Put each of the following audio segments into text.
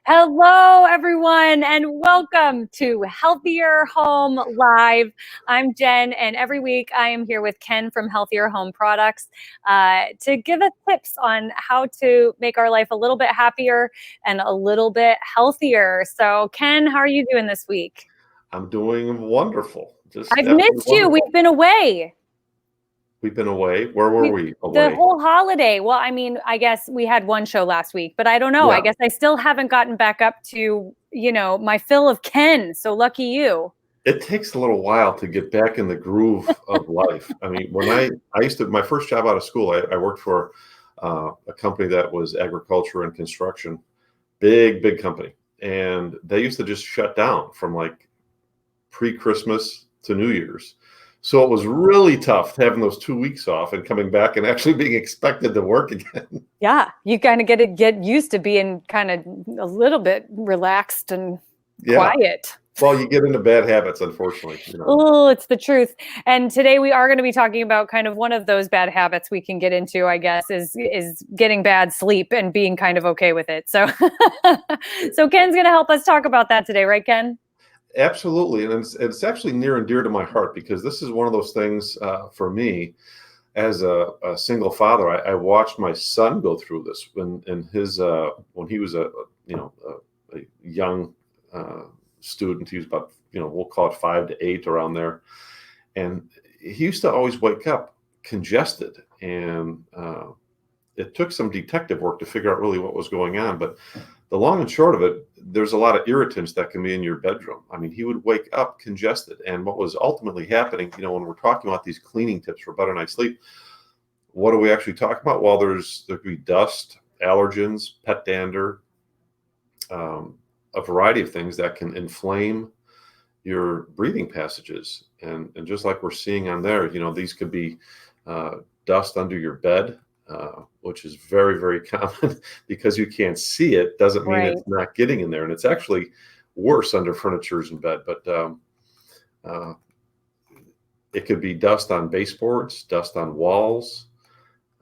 Hello, everyone, and welcome to Healthier Home Live. I'm Jen, and every week I am here with Ken from Healthier Home Products to give us tips on how to make our life a little bit happier and a little bit healthier. So, Ken, how are you doing this week? I'm doing wonderful. Just I've absolutely missed you. wonderful. We've been away. We've been away. Where were we The away? whole holiday. Well, I mean, I guess we had one show last week, but I don't know. I Yeah, guess I still haven't gotten back up to, my fill of Ken. So lucky you. it takes a little while to get back in the groove of life. I mean, when I used to, my first job out of school, I worked for a company that was agriculture and construction, big company. And they used to just shut down from like pre-Christmas to New Year's. So it was really tough having those 2 weeks off and coming back and actually being expected to work again. Yeah, you kind of get used to being kind of a little bit relaxed and Yeah. quiet. Well, you get into bad habits, unfortunately. Oh, it's the truth. And today we are going to be talking about kind of one of those bad habits we can get into, I guess, is getting bad sleep and being kind of okay with it. So so Ken's going to help us talk about that today, right, Ken? Absolutely. And it's actually near and dear to my heart because this is one of those things for me as a single father. I watched my son go through this when he was a young student. He was about, we'll call it 5 to 8 around there. And he used to always wake up congested. And it took some detective work to figure out really what was going on. But the long and short of it, there's a lot of irritants that can be in your bedroom. I mean, he would wake up congested. And what was ultimately happening, when we're talking about these cleaning tips for better night's sleep, what are we actually talking about? Well, there could be dust, allergens, pet dander, a variety of things that can inflame your breathing passages. And just like we're seeing on there, these could be dust under your bed, which is very common because you can't see it doesn't mean Right. it's not getting in there. And it's actually worse under furnitures in bed. But it could be dust on baseboards, dust on walls.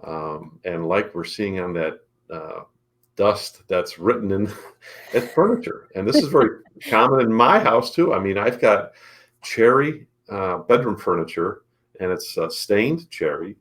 And like we're seeing on that dust that's written in at furniture. And this is very common in my house too. I mean, I've got cherry bedroom furniture and it's stained cherry.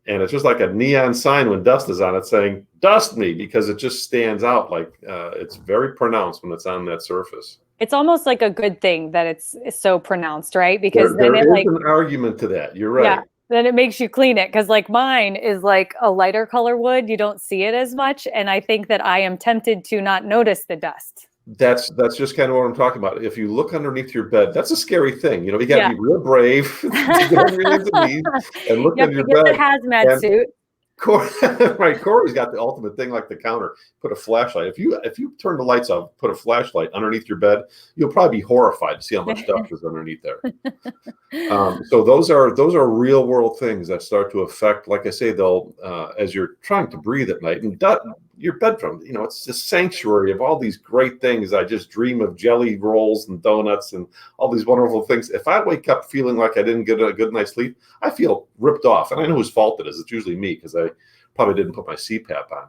And it's just like a neon sign when dust is on it saying, dust me, because it just stands out like it's very pronounced when it's on that surface. It's almost like a good thing that it's so pronounced, right? Because then There it is like, an argument to that. You're yeah, right. then it makes you clean it. Cause like mine is like a lighter color wood. You don't see it as much. And I think that I am tempted to not notice the dust. That's just kind of what I'm talking about. If you look underneath your bed, that's a scary thing. You got to Yeah. be real brave to get on your hands and knees and look You have under to your get the bed. hazmat And suit. Right, Corey's got the ultimate thing like the counter. Put a flashlight. If you turn the lights off, put a flashlight underneath your bed, you'll probably be horrified to see how much dust is underneath there. So those are real world things that start to affect. Like I say, they'll as you're trying to breathe at night, and your bedroom, it's a sanctuary of all these great things. I just dream of jelly rolls and donuts and all these wonderful things. If I wake up feeling like I didn't get a good night's sleep, I feel ripped off, and I know whose fault it is. It's usually me because I probably didn't put my CPAP on.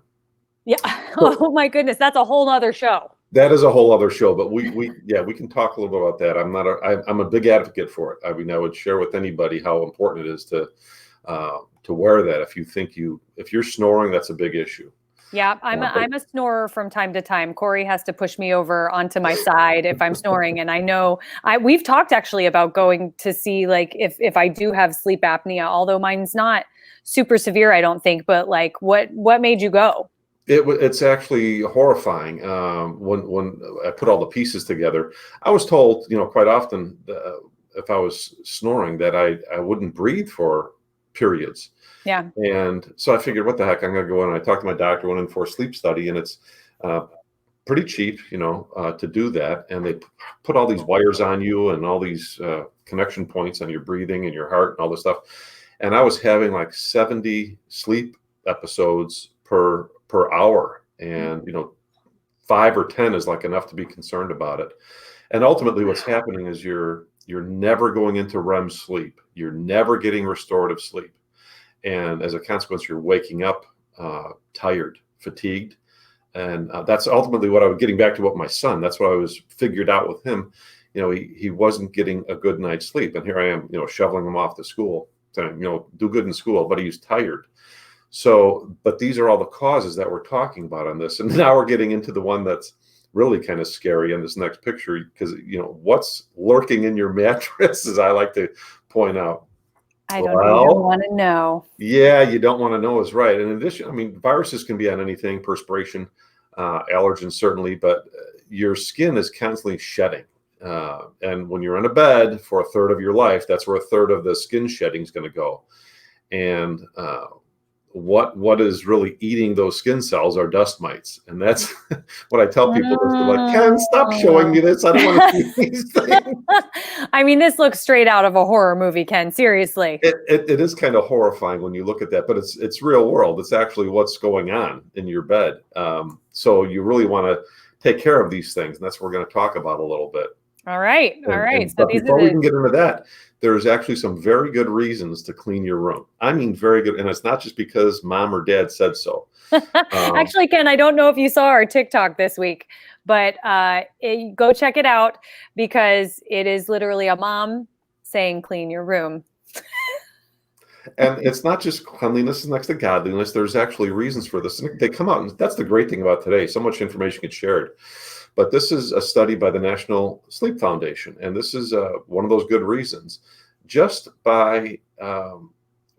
Yeah. Oh my goodness. That's a whole nother show. That is a whole other show, but we can talk a little bit about that. I'm a big advocate for it. I mean, I would share with anybody how important it is to wear that. If you're snoring, that's a big issue. Yeah, I'm a snorer from time to time. Corey has to push me over onto my side if I'm snoring, and I know we've talked actually about going to see like if I do have sleep apnea, although mine's not super severe, I don't think. But like, what made you go? It's actually horrifying when I put all the pieces together. I was told, quite often if I was snoring that I wouldn't breathe for periods. Yeah. And so I figured, what the heck, I'm going to go in. I talked to my doctor, went in for a sleep study, and it's pretty cheap, to do that. And they put all these wires on you and all these connection points on your breathing and your heart and all this stuff. And I was having like 70 sleep episodes per hour. And, 5 or 10 is like enough to be concerned about it. And ultimately what's happening is you're never going into REM sleep. You're never getting restorative sleep. And as a consequence, you're waking up tired, fatigued, And that's ultimately what I was getting back to what my son, that's what I was figured out with him. He wasn't getting a good night's sleep. And here I am, shoveling him off to school, saying, do good in school, but he's tired. So, but these are all the causes that we're talking about on this. And now we're getting into the one that's really kind of scary in this next picture, because, what's lurking in your mattress, as I like to point out. I don't even want to know. Yeah, you don't want to know is right. And in addition, viruses can be on anything, perspiration, allergens certainly, but your skin is constantly shedding. And when you're in a bed for a third of your life, that's where a third of the skin shedding is going to go. And what is really eating those skin cells are dust mites. And that's what I tell people. They're like, Ken, stop showing me this. I don't want to see these things. I mean, this looks straight out of a horror movie, Ken. Seriously. It is kind of horrifying when you look at that, but it's real world. It's actually what's going on in your bed. So you really want to take care of these things. And that's what we're going to talk about a little bit. All right. So before we can get into that, there's actually some very good reasons to clean your room. I mean, very good. And it's not just because mom or dad said so. Actually, Ken, I don't know if you saw our TikTok this week, but go check it out, because it is literally a mom saying, clean your room. And it's not just cleanliness is next to godliness. There's actually reasons for this. And they come out, and that's the great thing about today. So much information gets shared. But this is a study by the National Sleep Foundation. And this is one of those good reasons. Just by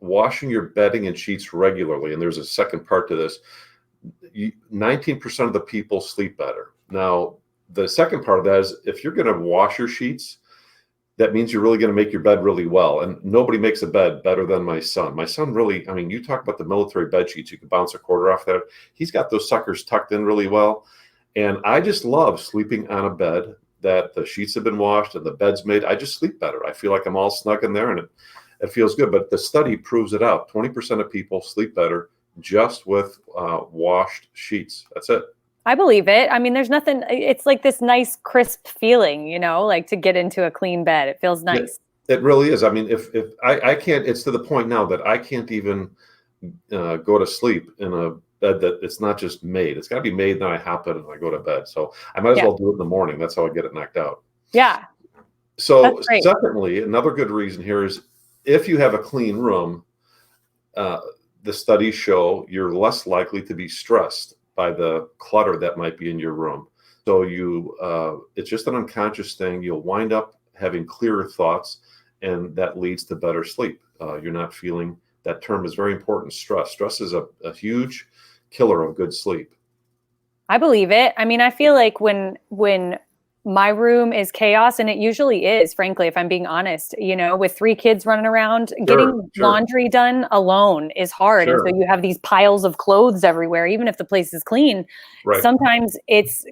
washing your bedding and sheets regularly, and there's a second part to this, 19% of the people sleep better. Now, the second part of that is, if you're going to wash your sheets, that means you're really going to make your bed really well. And nobody makes a bed better than my son. My son really, you talk about the military bed sheets, you can bounce a quarter off that. He's got those suckers tucked in really well. And I just love sleeping on a bed that the sheets have been washed and the bed's made. I just sleep better. I feel like I'm all snug in there, and it feels good. But the study proves it out. 20% of people sleep better just with washed sheets. That's it. I believe it. I mean, there's nothing, it's like this nice crisp feeling, like to get into a clean bed. It feels nice. It really is. I mean, if I can't, it's to the point now that I can't even go to sleep in a bed that it's not just made. It's got to be made, then I hop in and I go to bed. So I might as well do it in the morning. That's how I get it knocked out. Yeah. So secondly, another good reason here is, if you have a clean room, the studies show you're less likely to be stressed by the clutter that might be in your room. So it's just an unconscious thing. You'll wind up having clearer thoughts, and that leads to better sleep. You're not feeling, that term is very important, stress. Stress is a huge killer of good sleep. I believe it. I mean, I feel like when my room is chaos, and it usually is, frankly, if I'm being honest, with 3 kids running around, getting laundry done alone is hard. And so you have these piles of clothes everywhere, even if the place is clean. Right. Sometimes it's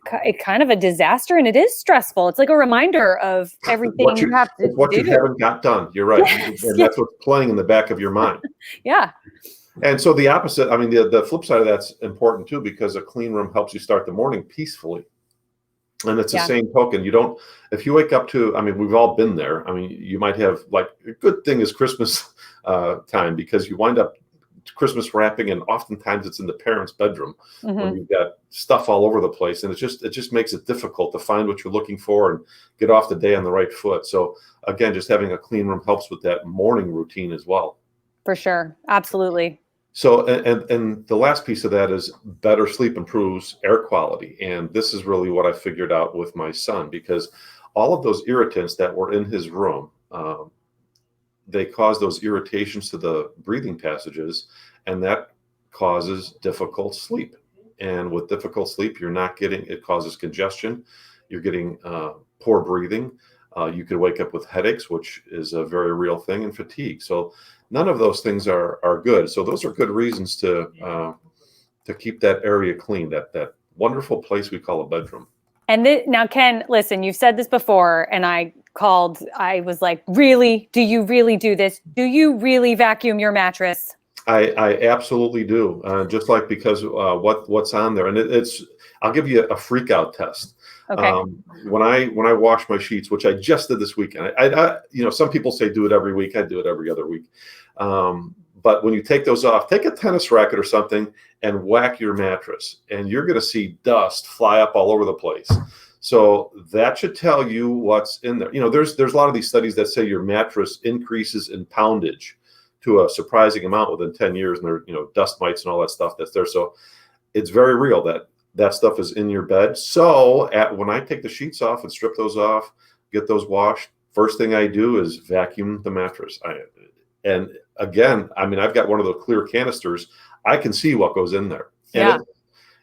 kind of a disaster, and it is stressful. It's like a reminder of everything you have to do. What you haven't got done. You're right. Yes, and that's what's playing in the back of your mind. Yeah. And so the opposite, the flip side of that's important too, because a clean room helps you start the morning peacefully. And it's the same token. If you wake up to, we've all been there. You might have, like, a good thing is Christmas time, because you wind up Christmas wrapping, and oftentimes it's in the parents' bedroom when you've got stuff all over the place. And it just makes it difficult to find what you're looking for and get off the day on the right foot. So again, just having a clean room helps with that morning routine as well. For sure. Absolutely. So, and the last piece of that is better sleep improves air quality. And this is really what I figured out with my son, because all of those irritants that were in his room, they cause those irritations to the breathing passages, and that causes difficult sleep. And with difficult sleep, it causes congestion. You're getting poor breathing. You could wake up with headaches, which is a very real thing, and fatigue. So none of those things are good. So those are good reasons to keep that area clean, that wonderful place we call a bedroom. And now, Ken, listen, you've said this before, and I was like, really? Do you really do this? Do you really vacuum your mattress? I absolutely do. Just like, because what's on there, and I'll give you a freak out test. Okay. When I wash my sheets, which I just did this weekend, I some people say do it every week. I do it every other week. But when you take those off, take a tennis racket or something and whack your mattress, and you're going to see dust fly up all over the place. So that should tell you what's in there. There's a lot of these studies that say your mattress increases in poundage to a surprising amount within 10 years, and there, dust mites and all that stuff that's there. So it's very real that stuff is in your bed. So when I take the sheets off and strip those off, get those washed, first thing I do is vacuum the mattress. And again, I've got one of the clear canisters. I can see what goes in there. And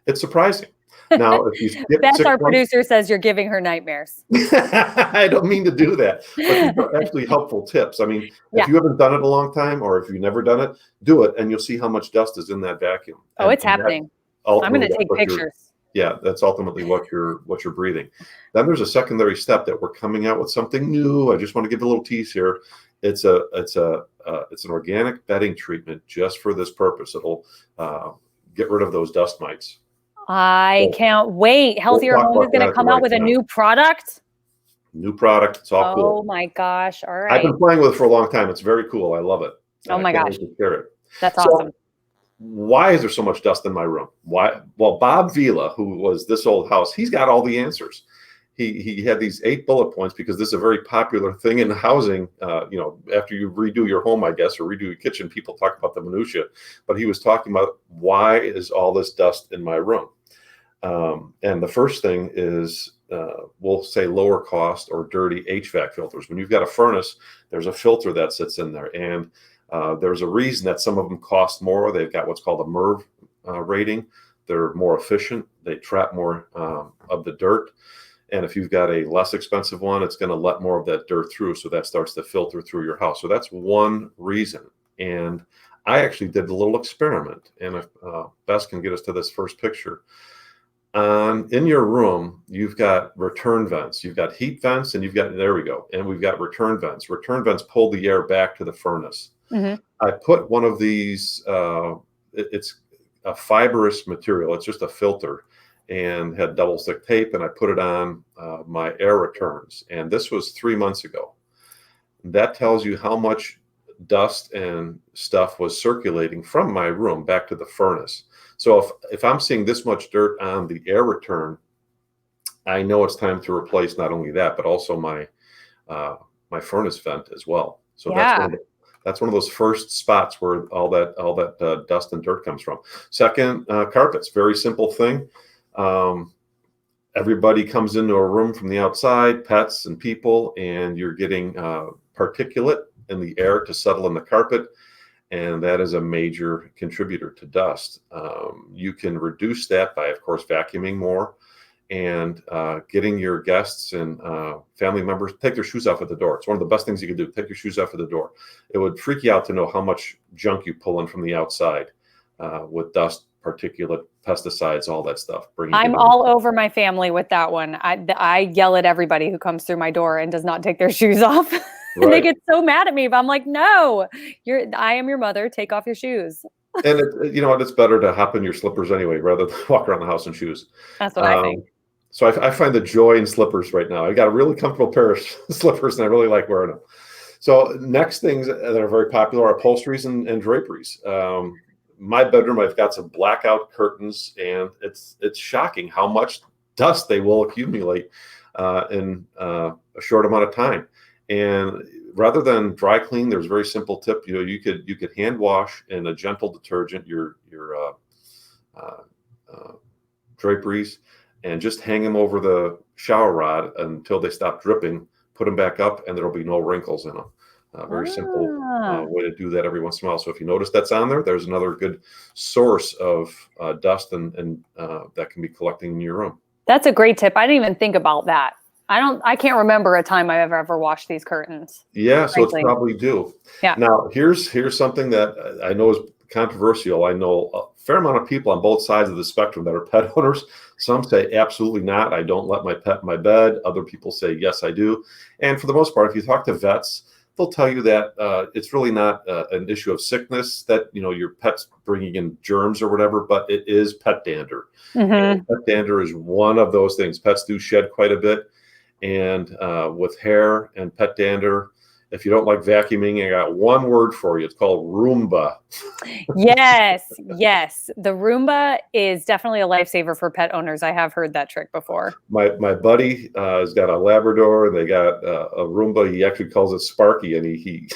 it's surprising. Now, if you skip Beth, our producer, says you're giving her nightmares. I don't mean to do that, but these are actually helpful tips. If you haven't done it in a long time, or if you've never done it, do it, and you'll see how much dust is in that vacuum. Oh, it's happening. I'm going to take pictures. That's ultimately what you're breathing. Then there's a secondary step that we're coming out with something new. I just want to give a little tease here. It's an organic bedding treatment just for this purpose. It'll get rid of those dust mites. I can't wait. Healthier Home is going to come out with a new product. New product. It's all cool. Oh my gosh. All right. I've been playing with it for a long time. It's very cool. I love it. Oh my gosh. That's So, awesome. why is there so much dust in my room? Why? Well, Bob Vila, who was This Old House, he's got all the answers. He had these 8 bullet points because this is a very popular thing in housing. After you redo your home, I guess, or redo your kitchen, people talk about the minutia. But he was talking about, why is all this dust in my room? And the first thing is, we'll say lower cost or dirty HVAC filters. When you've got a furnace, there's a filter that sits in there. And there's a reason that some of them cost more. They've got what's called a MERV rating. They're more efficient. They trap more of the dirt. And if you've got a less expensive one, it's going to let more of that dirt through. So that starts to filter through your house. So that's one reason. And I actually did a little experiment. And if Bess can get us to this first picture. In your room, you've got return vents. You've got heat vents, and there we go. And we've got return vents. Return vents pull the air back to the furnace. Mm-hmm. I put one of these, it's a fibrous material. It's just a filter, and had double stick tape, and I put it on my air returns. And this was 3 months ago. That tells you how much dust and stuff was circulating from my room back to the furnace. So if I'm seeing this much dirt on the air return, I know it's time to replace not only that, but also my furnace vent as well. So that's one of those first spots where all that dust and dirt comes from. Second, carpets, very simple thing. Everybody comes into a room from the outside, pets and people, and you're getting particulate in the air to settle in the carpet. And that is a major contributor to dust. You can reduce that by, of course, vacuuming more and getting your guests and family members take their shoes off at the door. It's one of the best things you can do. Take your shoes off at the door. It would freak you out to know how much junk you pull in from the outside with dust, particulate, pesticides, all that stuff. I'm all over my family with that one. I yell at everybody who comes through my door and does not take their shoes off. Right. They get so mad at me, but I'm like, no, I am your mother. Take off your shoes. And it's better to hop in your slippers anyway, rather than walk around the house in shoes. That's what I think. So I find the joy in slippers right now. I got a really comfortable pair of slippers, and I really like wearing them. So next things that are very popular are upholsteries and draperies. My bedroom, I've got some blackout curtains, and it's shocking how much dust they will accumulate in a short amount of time. And rather than dry clean, there's a very simple tip. You could hand wash in a gentle detergent your draperies, and just hang them over the shower rod until they stop dripping. Put them back up, and there'll be no wrinkles in them. Very simple way to do that every once in a while. So if you notice that's on there, there's another good source of dust and that can be collecting in your room. That's a great tip. I didn't even think about that. I can't remember a time I've ever washed these curtains. Yeah, so it's probably due. Yeah. Now here's something that I know is controversial. I know a fair amount of people on both sides of the spectrum that are pet owners. Some say absolutely not. I don't let my pet in my bed. Other people say yes, I do. And for the most part, if you talk to vets, they'll tell you that it's really not an issue of sickness, that your pet's bringing in germs or whatever, but it is pet dander. Mm-hmm. Pet dander is one of those things. Pets do shed quite a bit. And with hair and pet dander, If you don't like vacuuming, I got one word for you. It's called Roomba. Yes, yes. The Roomba is definitely a lifesaver for pet owners. I have heard that trick before. My buddy has got a Labrador, and they got a Roomba. He actually calls it Sparky, and he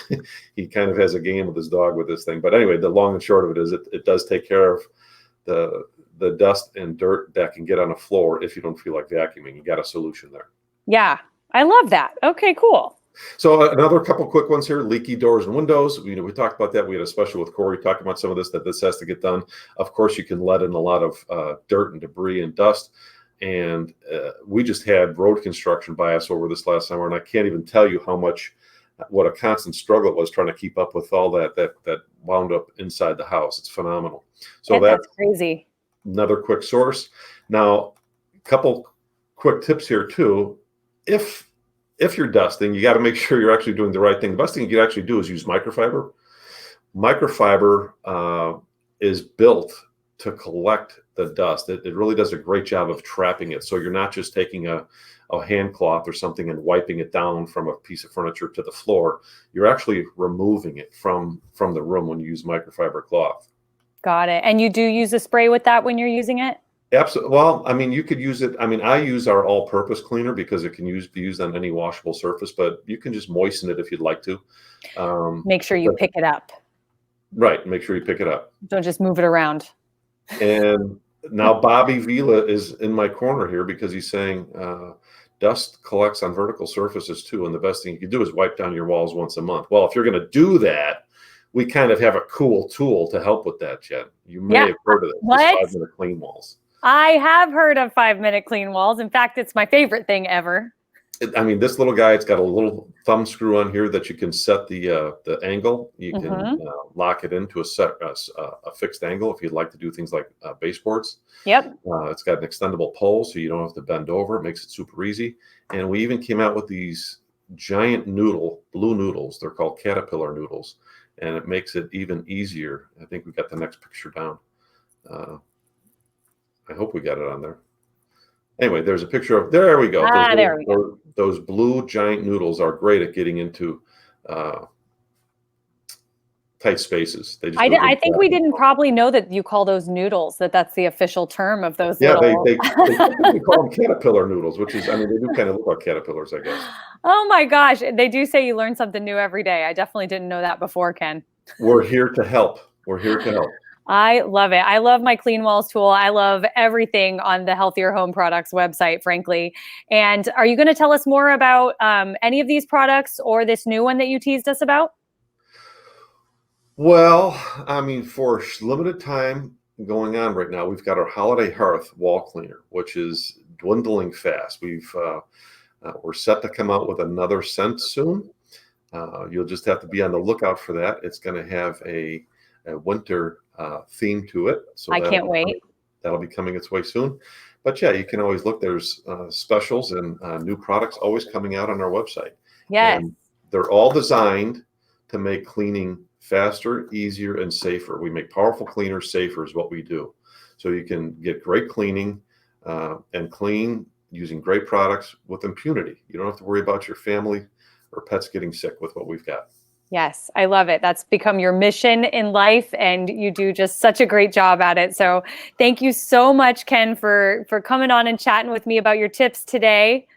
he kind of has a game with his dog with this thing. But anyway, the long and short of it is it does take care of the dust and dirt that can get on a floor if you don't feel like vacuuming. You got a solution there. Yeah, I love that. Okay, cool. So another couple quick ones here: leaky doors and windows. We talked about that. We had a special with Corey talking about some of this, that this has to get done. Of course, you can let in a lot of dirt and debris and dust. And we just had road construction by us over this last summer, and I can't even tell you what a constant struggle it was trying to keep up with all that wound up inside the house. It's phenomenal. So that's crazy. Another quick source. Now, a couple quick tips here too. If you're dusting, you got to make sure you're actually doing the right thing. The best thing you can actually do is use microfiber. Microfiber is built to collect the dust. It really does a great job of trapping it. So you're not just taking a hand cloth or something and wiping it down from a piece of furniture to the floor. You're actually removing it from the room when you use microfiber cloth. Got it. And you do use a spray with that when you're using it? Absolutely. Well, I mean, you could use it. I mean, I use our all-purpose cleaner because it can be used on any washable surface, but you can just moisten it if you'd like to. Make sure you pick it up. Right. Make sure you pick it up. Don't just move it around. And now Bobby Vila is in my corner here because he's saying dust collects on vertical surfaces too, and the best thing you can do is wipe down your walls once a month. Well, if you're going to do that, we kind of have a cool tool to help with that, Jen. You may have heard of it. What? 5-minute clean walls. I have heard of 5-minute clean walls. In fact, it's my favorite thing ever. I mean, this little guy, it's got a little thumb screw on here that you can set the angle. You can lock it into a fixed angle if you'd like to do things like baseboards. Yep. It's got an extendable pole, so you don't have to bend over. It makes it super easy. And we even came out with these giant blue noodles. They're called caterpillar noodles, and it makes it even easier. I think we got the next picture down. I hope we got it on there. Anyway, there's a picture of, there we go. There we go. Those blue giant noodles are great at getting into tight spaces. I think we didn't probably know that you call those noodles, that's the official term of those. Yeah, they call them caterpillar noodles, which is, I mean, they do kind of look like caterpillars, I guess. Oh my gosh. They do say you learn something new every day. I definitely didn't know that before, Ken. We're here to help. We're here to help. I love it. I love my Clean Walls tool. I love everything on the Healthier Home Products website, frankly. And are you going to tell us more about any of these products or this new one that you teased us about? Well, I mean, for limited time going on right now, we've got our Holiday Hearth wall cleaner, which is dwindling fast. We're set to come out with another scent soon. You'll just have to be on the lookout for that. It's going to have a winter theme to it. So I can't wait. That'll be coming its way soon. But yeah, you can always look. There's specials and new products always coming out on our website. Yes. And they're all designed to make cleaning faster, easier, and safer. We make powerful cleaners safer is what we do. So you can get great cleaning and clean using great products with impunity. You don't have to worry about your family or pets getting sick with what we've got. Yes, I love it. That's become your mission in life, and you do just such a great job at it. So thank you so much, Ken, for coming on and chatting with me about your tips today.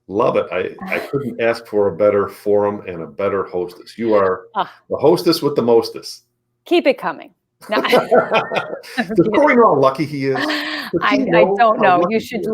Love it. I couldn't ask for a better forum and a better hostess. You are the hostess with the mostest. Keep it coming. No. Does Corey know how lucky he is? I don't know. You should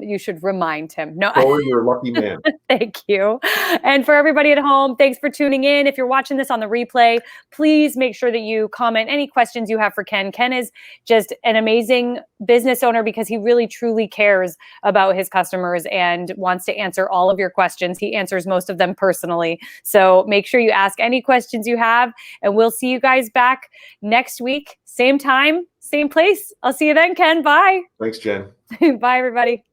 you should remind him. No, Corey, you're a lucky man. Thank you. And for everybody at home, thanks for tuning in. If you're watching this on the replay, please make sure that you comment any questions you have for Ken. Ken is just an amazing business owner because he really truly cares about his customers and wants to answer all of your questions. He answers most of them personally. So make sure you ask any questions you have, and we'll see you guys back next week. Same time, same place. I'll see you then, Ken. Bye. Thanks, Jen. Bye, everybody.